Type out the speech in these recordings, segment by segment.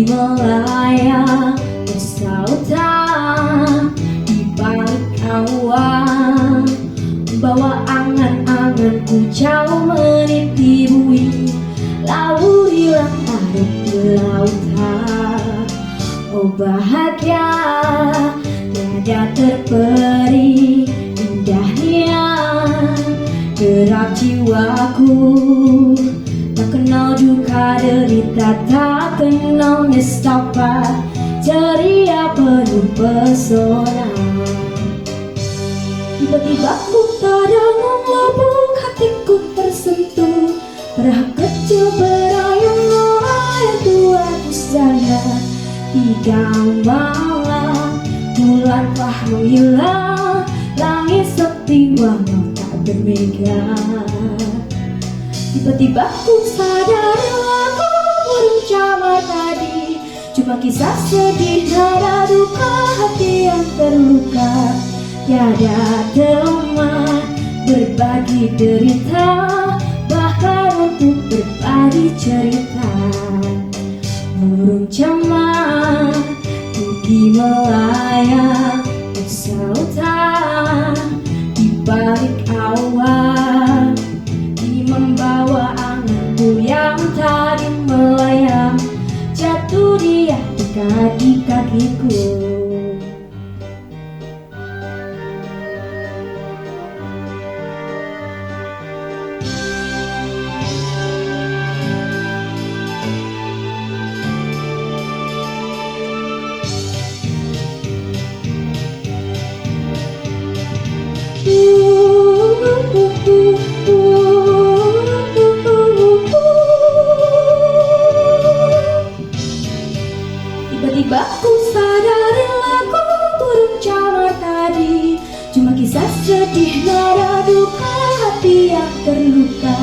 melayang bersahutan di balik awan, bawa angan-anganku jauh meniti bumi, lalu hilang larut di lautan. Oh bahagia tiada terperi indahnya gerak jiwaku, tak kenal duka derita, tak kenal nestapa, ceria penuh pesona. Tiba-tiba ku terdengung lubuk hatiku tersentuh, perahu kecil berayun air tua di sana. Tiga malam bulan telah menghilang, langit sepi walau tak bermega. Tiba-tiba ku sadar lagu burung camar tadi cuma kisah sedih, nada duka hati yang terluka. Tiada teman berbagi derita, bahkan untuk berbagi cerita. Burung camar tinggi melayang bersahutan di balik awan, kini membawa anganku yang tadi melayang, jatuh dia dekat di kakiku. Tiba-tiba ku sadari lagu burung camar tadi cuma kisah sedih, nada duka hati yang terluka.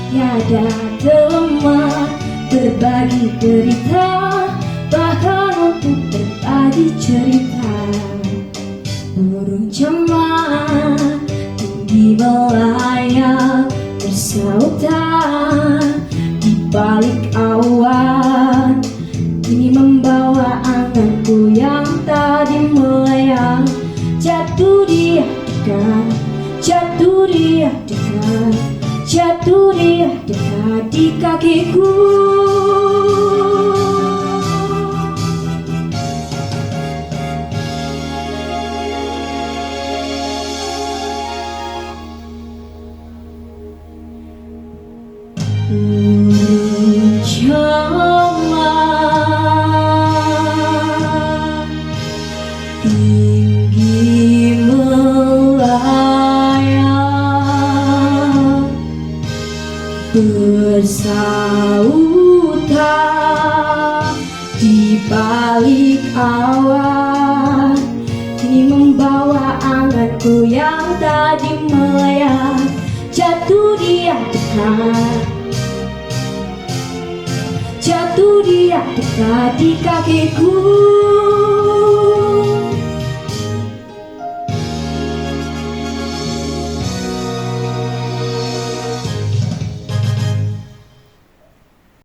Tiada teman berbagi derita, bahkan untuk berbagi cerita. Burung camar tinggi melayang bersahutan di balik awan, kini membawa anganku yang tadi melayang, jatuh dia dekat, jatuh dia dekat, jatuh dia dekat di kakiku. Burung camar tinggi melayang bersahutan di balik awan, kini membawa anganku yang tadi melayang, jatuh dia dekat, jatuh dia dekat di kakiku.